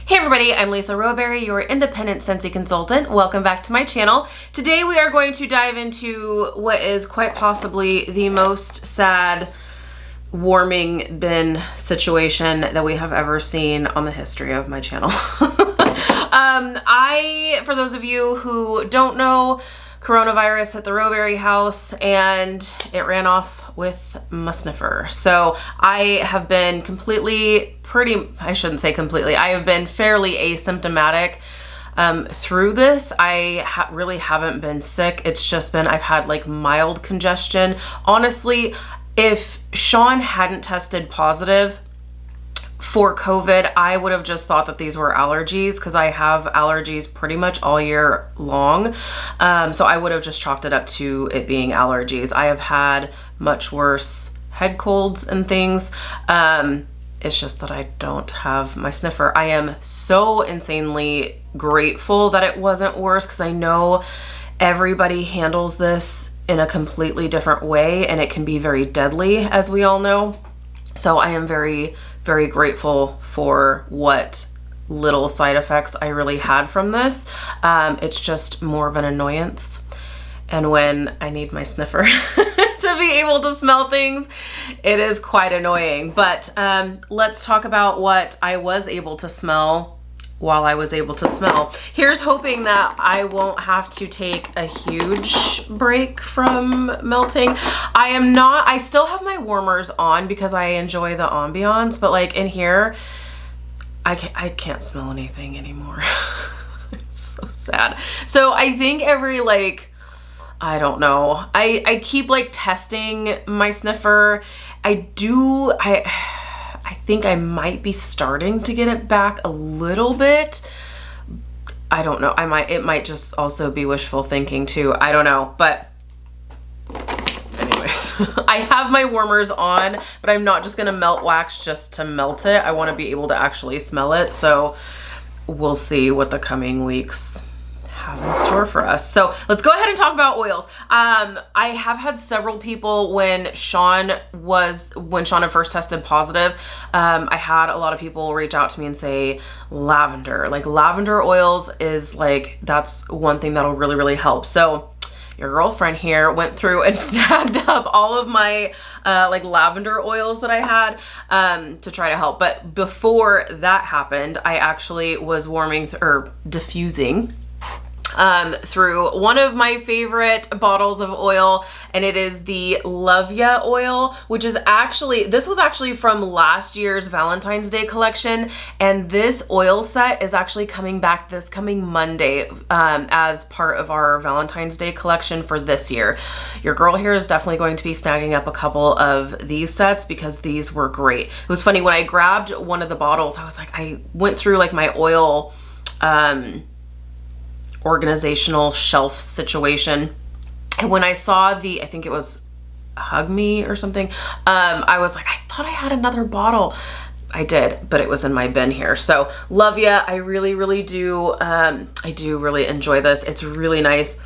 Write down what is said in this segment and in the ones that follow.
Hey everybody, I'm Lisa Rowberry, your independent Scentsy consultant. Welcome back to my channel. Today we are going to dive into what is quite possibly the most sad warming bin situation that we have ever seen on the history of my channel. For those of you who don't know, coronavirus hit the Rowberry house and it ran off with my sniffer. So I have been I shouldn't say completely, I have been fairly asymptomatic through this. I really haven't been sick. It's just been, I've had like mild congestion. Honestly, if Sean hadn't tested positive for COVID, I would have just thought that these were allergies because I have allergies pretty much all year long. So I would have just chalked it up to it being allergies. I have had much worse head colds and things. It's just that I don't have my sniffer. I am so insanely grateful that it wasn't worse because I know everybody handles this in a completely different way and it can be very deadly, as we all know. So I am very, very grateful for what little side effects I really had from this. It's just more of an annoyance. And when I need my sniffer to be able to smell things, it is quite annoying. But let's talk about what I was able to smell while I was able to smell. Here's hoping that I won't have to take a huge break from melting. I still have my warmers on because I enjoy the ambiance, but like in here, I can't smell anything anymore. It's so sad. So I think every I don't know. I keep like testing my sniffer. I think I might be starting to get it back a little bit. I don't know. It might just also be wishful thinking too. I don't know. But anyways, I have my warmers on, but I'm not just gonna melt wax just to melt it. I want to be able to actually smell it. So we'll see what the coming weeks have in store for us. So let's go ahead and talk about oils. I have had several people when Sean had first tested positive, I had a lot of people reach out to me and say lavender. Like lavender oils is that's one thing that'll really, really help. So your girlfriend here went through and snagged up all of my lavender oils that I had to try to help. But before that happened, I actually was diffusing through one of my favorite bottles of oil, and it is the Lavender oil, which is this was actually from last year's Valentine's Day collection, and this oil set is actually coming back this coming Monday as part of our Valentine's Day collection for this year. Your girl here is definitely going to be snagging up a couple of these sets because these were great. It was funny, when I grabbed one of the bottles, I went through my oil organizational shelf situation, and when I saw I think it was Hug Me or something, I was like, I thought I had another bottle. I did, but it was in my bin here. So love ya. I really, really do. I do really enjoy this. It's really nice.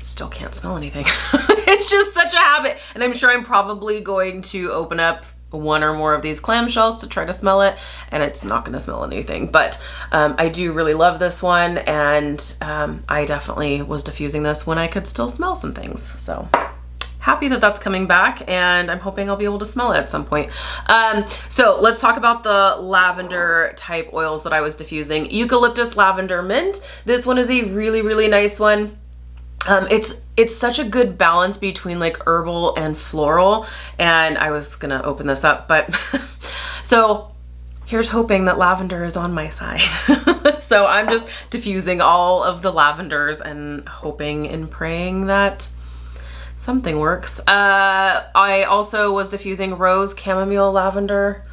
Still can't smell anything. It's just such a habit, and I'm sure I'm probably going to open up one or more of these clamshells to try to smell it, and it's not going to smell anything. But I do really love this one, and I definitely was diffusing this when I could still smell some things. So happy that that's coming back, and I'm hoping I'll be able to smell it at some point. So let's talk about the lavender type oils that I was diffusing. Eucalyptus lavender mint. This one is a really, really nice one. It's such a good balance between herbal and floral, and I was gonna open this up, but so here's hoping that lavender is on my side. So I'm just diffusing all of the lavenders and hoping and praying that something works. I also was diffusing rose chamomile lavender.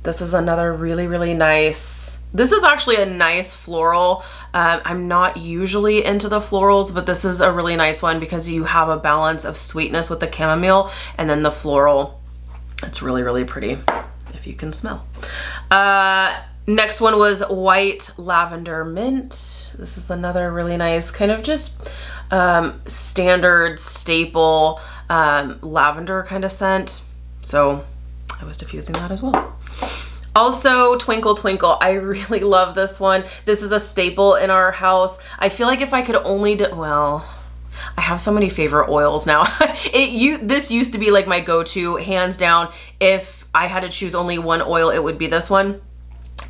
This is another really, really nice. This is actually a nice floral. I'm not usually into the florals, but this is a really nice one because you have a balance of sweetness with the chamomile and then the floral. It's really, really pretty if you can smell. Next one was white lavender mint. This is another really nice kind of just standard staple lavender kind of scent. So I was diffusing that as well. Also, Twinkle Twinkle. I really love this one. This is a staple in our house. I feel like if I could only do, well, I have so many favorite oils now. This used to be like my go-to, hands down. If I had to choose only one oil, it would be this one.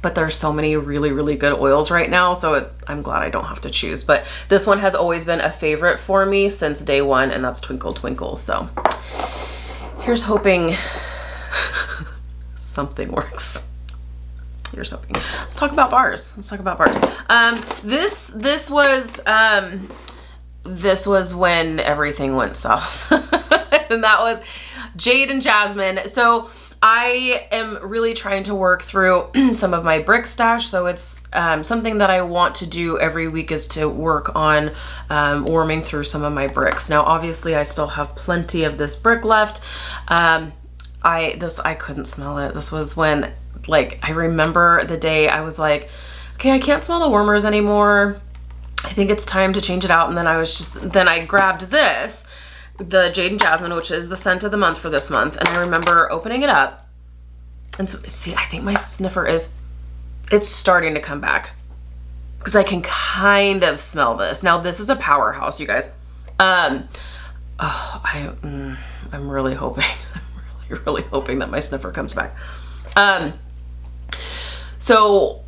But there's so many really, really good oils right now, so I'm glad I don't have to choose. But this one has always been a favorite for me since day one, and that's Twinkle Twinkle. So here's hoping something works. Here's hoping. Let's talk about bars. Let's talk about bars. This was when everything went south. And that was Jade and Jasmine. So I am really trying to work through some of my brick stash. So it's something that I want to do every week is to work on warming through some of my bricks. Now, obviously, I still have plenty of this brick left. I couldn't smell it. This was when, like, I remember the day I was like, okay, I can't smell the warmers anymore. I think it's time to change it out. And then then I grabbed this, the Jade and Jasmine, which is the scent of the month for this month. And I remember opening it up. And so, see, I think my sniffer it's starting to come back because I can kind of smell this. Now, this is a powerhouse, you guys. I'm really hoping, really hoping that my sniffer comes back. So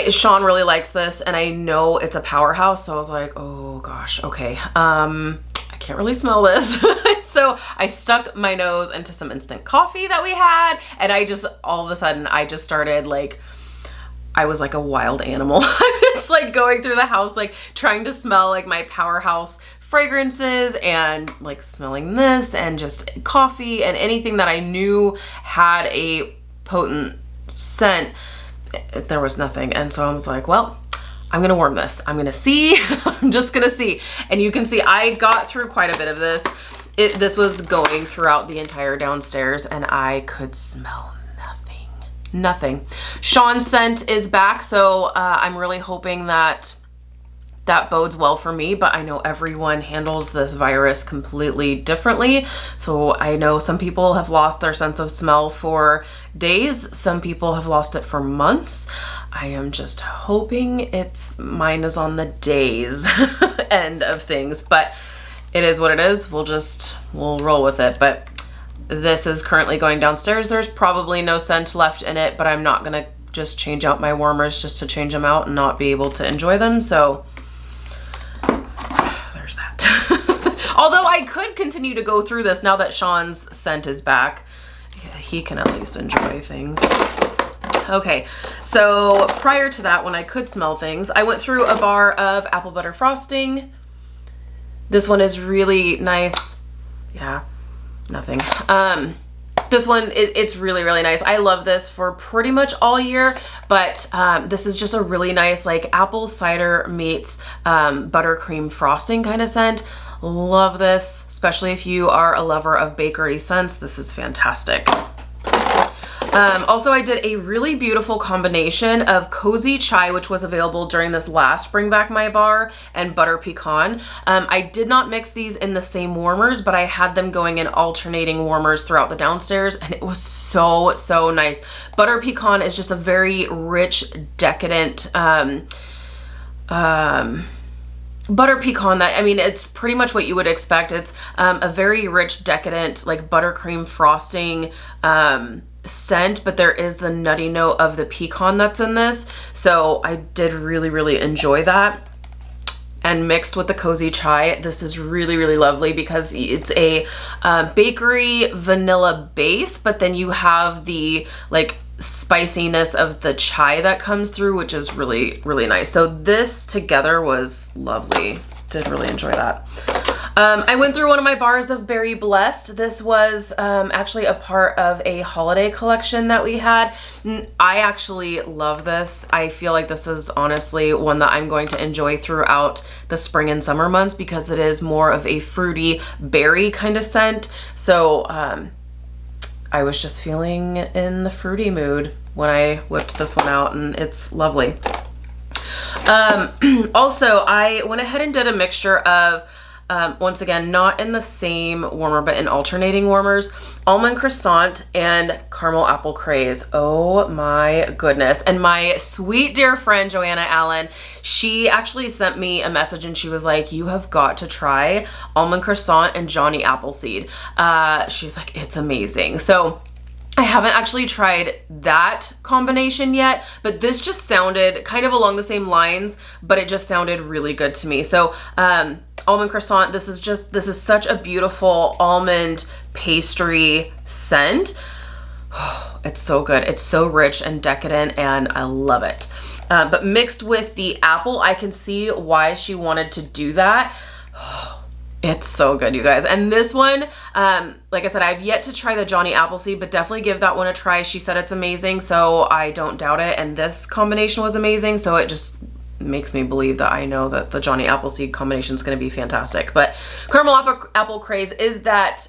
Sean really likes this, and I know it's a powerhouse, so I was like, oh gosh, okay. I can't really smell this. So I stuck my nose into some instant coffee that we had, and all of a sudden, I just started like, I was like a wild animal. I was like going through the house, like trying to smell like my powerhouse fragrances and like smelling this and just coffee and anything that I knew had a potent scent. There was nothing. And so I was like, well, I'm gonna warm this. I'm gonna see. I'm just gonna see. And you can see I got through quite a bit of this. This was going throughout the entire downstairs, and I could smell nothing. Sean's scent is back, so I'm really hoping that bodes well for me, but I know everyone handles this virus completely differently. So I know some people have lost their sense of smell for days. Some people have lost it for months. I am just hoping mine is on the days end of things, but it is what it is. We'll roll with it. But this is currently going downstairs. There's probably no scent left in it, but I'm not gonna just change out my warmers just to change them out and not be able to enjoy them. So there's that. Although I could continue to go through this now that Sean's scent is back. He can at least enjoy things. Okay, so prior to that, when I could smell things, I went through a bar of apple butter frosting. This one is really nice. Yeah, nothing. This one, it's really, really nice. I love this for pretty much all year, but this is just a really nice, like apple cider meets buttercream frosting kind of scent. Love this, especially if you are a lover of bakery scents. This is fantastic. Also, I did a really beautiful combination of cozy chai, which was available during this last Bring Back My Bar, and butter pecan. I did not mix these in the same warmers, but I had them going in alternating warmers throughout the downstairs, and it was so, so nice. Butter pecan is just a very rich, decadent, butter pecan that, I mean, it's pretty much what you would expect. It's a very rich, decadent, like buttercream frosting, scent, but there is the nutty note of the pecan that's in this. So I did really, really enjoy that. And mixed with the cozy chai, this is really, really lovely because it's a bakery vanilla base, but then you have the like spiciness of the chai that comes through, which is really, really nice. So this together was lovely. Did really enjoy that. I went through one of my bars of Berry Blessed. This was actually a part of a holiday collection that we had. I actually love this. I feel like this is honestly one that I'm going to enjoy throughout the spring and summer months because it is more of a fruity berry kind of scent. So I was just feeling in the fruity mood when I whipped this one out, and it's lovely. Also, I went ahead and did a mixture of once again, not in the same warmer, but in alternating warmers, almond croissant and caramel apple craze. Oh my goodness. And my sweet dear friend, Joanna Allen, she actually sent me a message and she was like, you have got to try almond croissant and Johnny Appleseed. She's like, it's amazing. So I haven't actually tried that combination yet, but this just sounded kind of along the same lines, but it just sounded really good to me. So almond croissant, this is such a beautiful almond pastry scent. Oh, it's so good. It's so rich and decadent and I love it. But mixed with the apple, I can see why she wanted to do that. Oh, it's so good, you guys. And this one, like I said, I've yet to try the Johnny Appleseed, but definitely give that one a try. She said it's amazing, so I don't doubt it. And this combination was amazing, so it just makes me believe that I know that the Johnny Appleseed combination is going to be fantastic. But caramel apple craze is that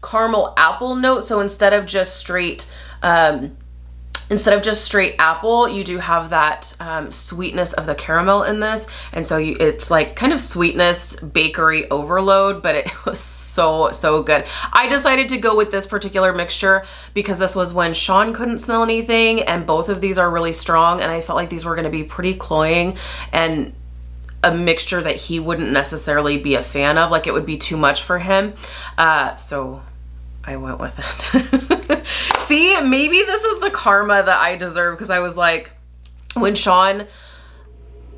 caramel apple note. So instead of just straight apple, you do have that sweetness of the caramel in this. And so it's like kind of sweetness bakery overload, but it was so good. I decided to go with this particular mixture because this was when Sean couldn't smell anything, and both of these are really strong, and I felt like these were going to be pretty cloying and a mixture that he wouldn't necessarily be a fan of. Like, it would be too much for him. So I went with it. See, maybe this is the karma that I deserve, because I was like, when Sean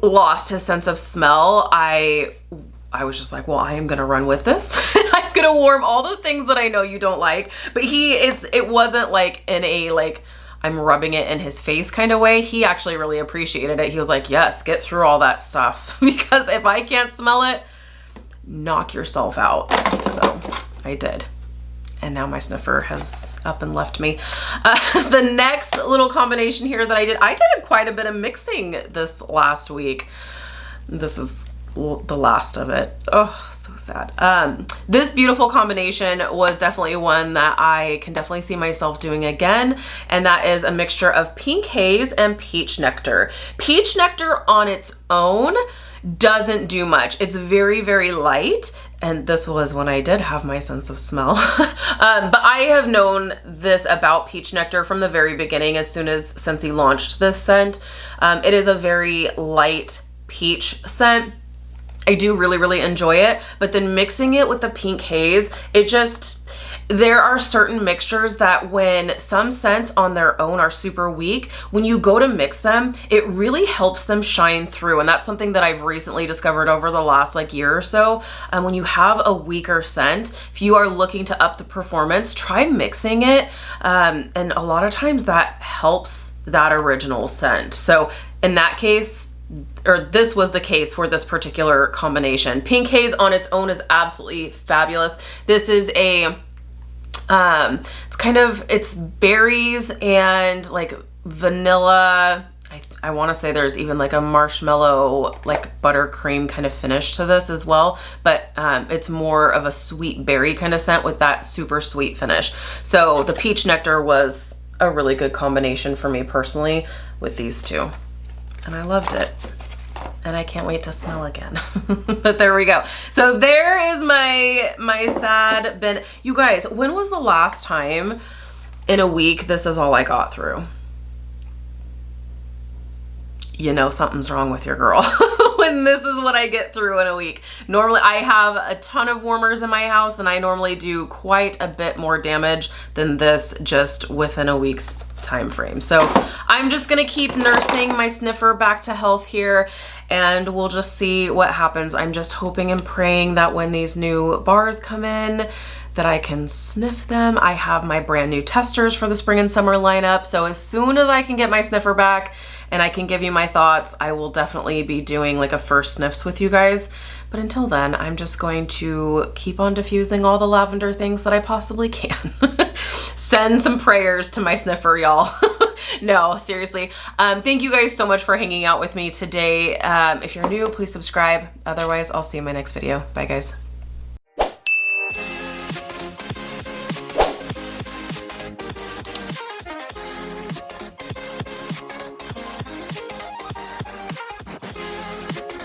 lost his sense of smell, I was just like, well, I am gonna run with this. I'm gonna warm all the things that I know you don't like. But it wasn't like in a like I'm rubbing it in his face kind of way. He actually really appreciated it. He was like, yes, get through all that stuff, because if I can't smell it, knock yourself out. So I did. And now my sniffer has up and left me. The next little combination here that I did quite a bit of mixing this last week. This is the last of it. Oh, so sad. This beautiful combination was definitely one that I can definitely see myself doing again. And that is a mixture of pink haze and peach nectar. Peach nectar on its own doesn't do much. It's very, very light. And this was when I did have my sense of smell. But I have known this about peach nectar from the very beginning, since he launched this scent. It is a very light peach scent. I do really, really enjoy it. But then mixing it with the pink haze, there are certain mixtures that when some scents on their own are super weak, when you go to mix them, it really helps them shine through. And that's something that I've recently discovered over the last year or so. When you have a weaker scent, if you are looking to up the performance, try mixing it. And a lot of times that helps that original scent. So in that case, or this was the case for this particular combination. Pink haze on its own is absolutely fabulous. This is it's berries and like vanilla. I want to say there's even like a marshmallow, like buttercream kind of finish to this as well. But it's more of a sweet berry kind of scent with that super sweet finish. So the peach nectar was a really good combination for me personally with these two. And I loved it. And I can't wait to smell again. But there we go. So there is my sad bin. You guys, when was the last time in a week this is all I got through? You know something's wrong with your girl when this is what I get through in a week. Normally I have a ton of warmers in my house, and I normally do quite a bit more damage than this just within a week's time frame. So I'm just gonna keep nursing my sniffer back to health here, and we'll just see what happens. I'm just hoping and praying that when these new bars come in, that I can sniff them. I have my brand new testers for the spring and summer lineup, so as soon as I can get my sniffer back and I can give you my thoughts, I will definitely be doing like a first sniffs with you guys. But until then, I'm just going to keep on diffusing all the lavender things that I possibly can. Send some prayers to my sniffer, y'all. No, seriously. Thank you guys so much for hanging out with me today. If you're new, please subscribe. Otherwise, I'll see you in my next video. Bye, guys.